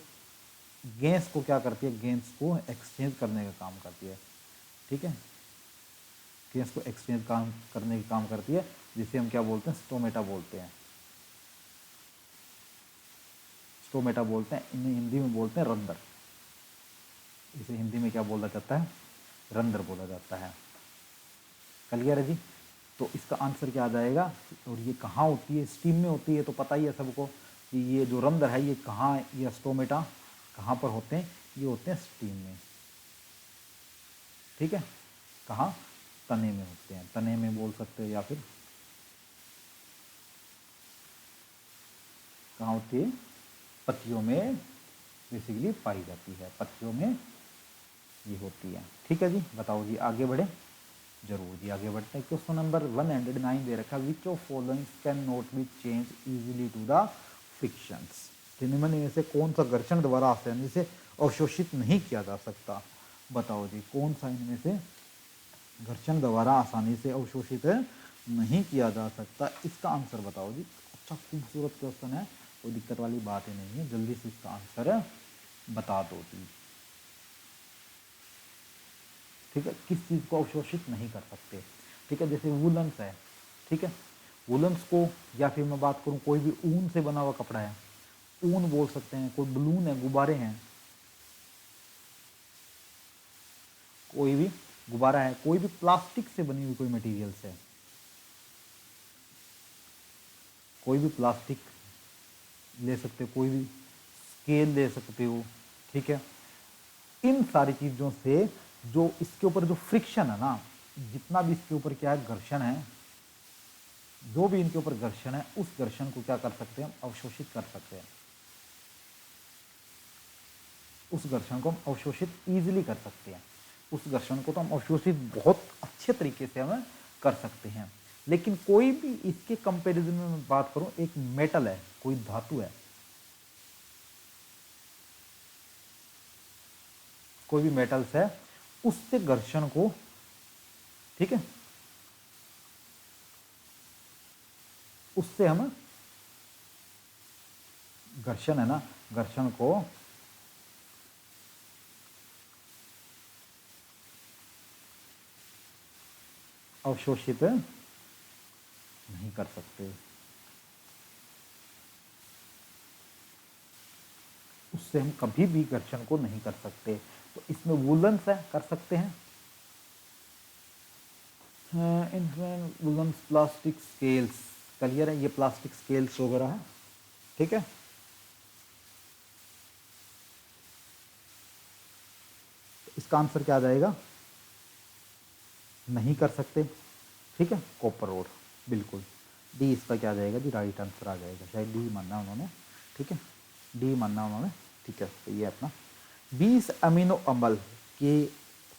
गैस को क्या करती है, गैस को एक्सचेंज करने का काम करती है। ठीक है, गैस को एक्सचेंज काम करने का काम करती है, जिसे हम क्या बोलते हैं, स्टोमेटा बोलते हैं। स्टोमेटा बोलते हैं, इन्हें हिंदी में बोलते हैं रंध्र। इसे हिंदी में क्या बोला जाता है, रंध्र बोला जाता है। क्लियर है जी। तो इसका आंसर क्या आ जाएगा, और ये कहाँ होती है, स्टीम में होती है, तो पता ही है सबको कि ये जो रंध्र है ये कहाँ, ये स्टोमेटा कहाँ पर होते हैं, ये होते हैं स्टीम में। ठीक है, कहाँ, तने में होते हैं, तने में बोल सकते हो, या फिर कहाँ होती है, पत्तियों में बेसिकली पाई जाती है, पत्तियों में ये होती है। ठीक है जी, बताओ जी, आगे बढ़े, जरूर जी आगे बढ़ते हैं। क्वेश्चन नंबर 109 दे रखा, which of followings can not be change easily to the frictions. निम्न में से कौन सा घर्षण द्वारा आसानी से अवशोषित नहीं किया जा सकता। बताओ जी, कौन सा इनमें से घर्षण द्वारा आसानी से अवशोषित नहीं किया जा सकता, इसका आंसर बताओ जी। अच्छा खूबसूरत क्वेश्चन है, कोई दिक्कत वाली बात ही नहीं है, जल्दी से इसका आंसर बता दो जी। ठीक है, किस चीज़ को अवशोषित नहीं कर सकते। ठीक है, जैसे वुलन्स है, ठीक है, वुलन्स को, या फिर मैं बात करूँ कोई भी ऊन से बना हुआ कपड़ा है, ऊन बोल सकते हैं, कोई बलून है, गुब्बारे हैं, कोई भी गुब्बारा है, कोई भी प्लास्टिक से बनी हुई कोई मटेरियल्स है, कोई भी प्लास्टिक ले सकते हो, कोई भी स्केल ले सकते हो, ठीक है। इन सारी चीज़ों से जो इसके ऊपर जो फ्रिक्शन है ना, जितना भी इसके ऊपर क्या है घर्षण है, जो भी इनके ऊपर घर्षण है, उस घर्षण को क्या कर सकते हैं, हम अवशोषित कर सकते हैं। उस घर्षण को हम अवशोषित ईजिली कर सकते हैं। उस घर्षण को तो हम अवशोषित बहुत अच्छे तरीके से हम कर सकते हैं। लेकिन कोई भी इसके कंपैरिजन में मैं बात करूं, एक मेटल है, कोई धातु है, कोई भी मेटल्स है, उससे घर्षण को, ठीक है, उससे हम घर्षण है ना, घर्षण को अवशोषित नहीं कर सकते, उससे हम कभी भी घर्षण को नहीं कर सकते। तो इसमें वुलन्स है, कर सकते हैं, वुलन्स, प्लास्टिक स्केल्स, क्लियर है, ये प्लास्टिक स्केल्स वगैरह है, ठीक है। तो इसका आंसर क्या आ जाएगा, नहीं कर सकते, ठीक है, कॉपर रोड, बिल्कुल डी इसका क्या आ जाएगा जी, राइट आंसर आ जाएगा, शायद डी मानना उन्होंने, ठीक है, डी मानना उन्होंने, ठीक है, तो ये अपना 20 अमीनो अम्ल के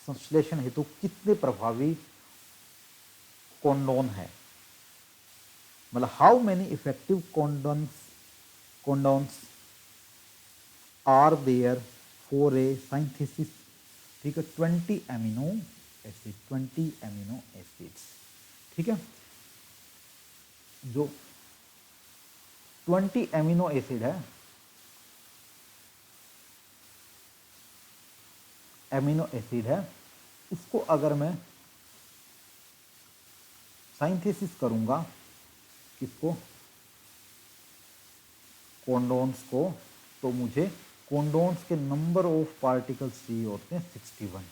संश्लेषण हेतु कितने प्रभावी कोंडोन है, मतलब how many effective codons are there for a synthesis, ठीक है, 20 अमीनो एसिड, 20 अमीनो एसिड्स, ठीक है, जो 20 अमीनो एसिड है, अमीनो एसिड है, उसको अगर मैं सिंथेसिस करूंगा, किसको, कोंडोन्स को, तो मुझे कोंडोन्स के नंबर ऑफ पार्टिकल्स चाहिए होते हैं 61,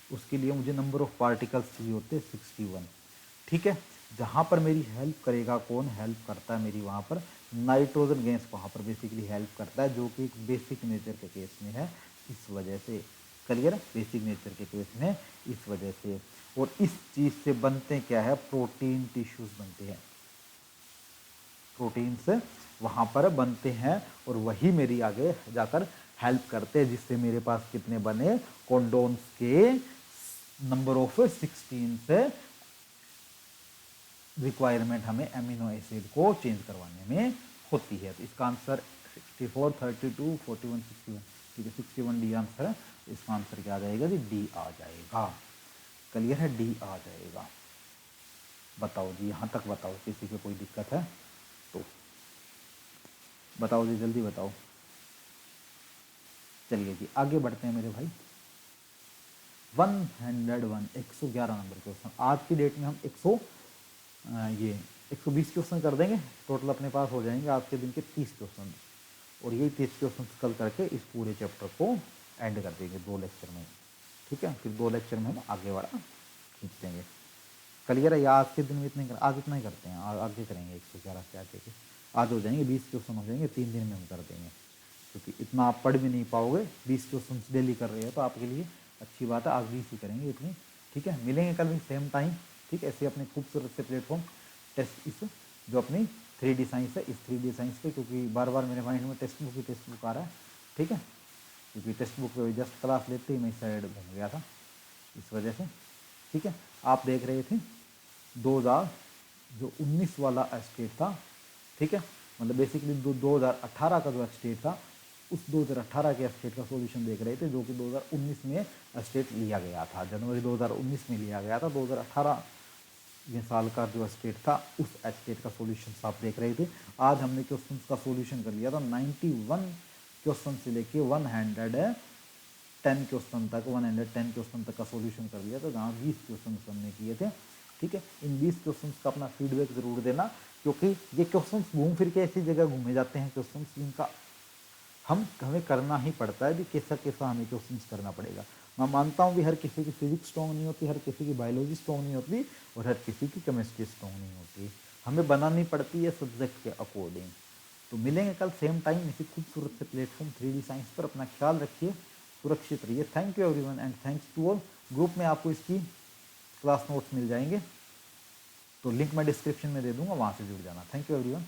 उसके लिए मुझे नंबर ऑफ पार्टिकल्स चाहिए होते हैं 61, ठीक है। जहाँ पर मेरी हेल्प करेगा कौन, हेल्प करता है मेरी वहाँ पर नाइट्रोजन गैस वहाँ पर बेसिकली हेल्प करता है, जो कि एक बेसिक नेचर के केस में है, इस वजह से, क्लियर, बेसिक नेचर के केस में इस वजह से। और इस चीज़ से बनते क्या है, प्रोटीन टिश्यूज बनते हैं, प्रोटीन्स वहाँ पर बनते हैं, और वही मेरी आगे जाकर हेल्प करते हैं, जिससे मेरे पास कितने बने, कोंडोन्स के नंबर ऑफ 16 से रिक्वायरमेंट हमें अमीनो एसिड को चेंज करवाने में होती है। तो इसका आंसर 64, 32, 41, 61, ठीक है, 61 डी आंसर है। इसका आंसर क्या आ जाएगा जी, डी आ जाएगा, क्लियर है, डी आ जाएगा। बताओ जी, यहाँ तक बताओ, किसी को कोई दिक्कत है तो बताओ जी, जल्दी बताओ। चलिए जी आगे बढ़ते हैं मेरे भाई। 101, 111 नंबर क्वेश्चन। आज की डेट में हम 120 क्वेश्चन कर देंगे, टोटल अपने पास हो जाएंगे आज के दिन के 30 क्वेश्चन, और यही 30 क्वेश्चन कल करके इस पूरे चैप्टर को एंड कर देंगे 2 लेक्चर में, ठीक है। फिर 2 लेक्चर में हम आगे वाला खींच देंगे, क्लियर है। या आज के दिन में इतने आज इतना ही करते हैं, आगे करेंगे 111 से आगे के, आज हो जाएंगे 20 क्वेश्चन हो जाएंगे, 3 दिन में हम कर देंगे, क्योंकि इतना आप पढ़ भी नहीं पाओगे। 20 क्वेश्चन डेली कर रहे हो तो आपके लिए अच्छी बात है, आज 20 ही करेंगे इतनी, ठीक है। मिलेंगे कल भी सेम टाइम, ठीक है, ऐसे अपने खूबसूरत से प्लेटफॉर्म टेस्ट, इस जो अपनी 3D साइंस है, इस 3D साइंस पे, क्योंकि बार बार मेरे माइंड में टेक्स्ट बुक आ रहा है, ठीक है, क्योंकि टेक्स्ट बुक पे जस्ट क्लास लेते ही मैं इस साइड घूम गया था, इस वजह से, ठीक है। आप देख रहे थे 2019 वाला स्टेट था, ठीक है, मतलब बेसिकली 2018 का जो स्टेट था, उस 2018 के स्टेट का सॉल्यूशन देख रहे थे, जो कि 2019 में स्टेट लिया गया था, जनवरी 2019 में लिया गया था। 2018 ये साल का जो स्टेट था, उस स्टेट का सॉल्यूशन आप देख रहे थे। आज हमने क्वेश्चन का सॉल्यूशन कर लिया था 91 क्वेश्चन से लेके 100 110 क्वेश्चन तक, 110 क्वेश्चन तक का सॉल्यूशन कर दिया, तो जहाँ 20 क्वेश्चन हमने किए थे। ठीक है, इन 20 क्वेश्चंस का अपना फीडबैक जरूर देना, क्योंकि ये क्वेश्चंस घूम फिर के ऐसी जगह घूमे जाते हैं क्वेश्चंस जिनका हमें करना ही पड़ता है भी, कैसा कैसा हमें क्वेश्चंस करना पड़ेगा। मैं मानता हूँ भी हर किसी की फिजिक्स स्ट्रॉन्ग नहीं होती, हर किसी की बायोलॉजी स्ट्रॉन्ग नहीं होती, और हर किसी की केमिस्ट्री स्ट्रॉन्ग नहीं होती, हमें बनानी पड़ती है सब्जेक्ट के अकॉर्डिंग। तो मिलेंगे कल सेम टाइम इसी खूबसूरत से प्लेटफॉर्म 3D साइंस पर। अपना ख्याल रखिए, सुरक्षित रहिए। Thank you everyone and thanks to all. Group में आपको इसकी क्लास नोट्स मिल जाएंगे, तो लिंक मैं डिस्क्रिप्शन में दे दूंगा, वहाँ से जुड़ जाना। Thank you everyone.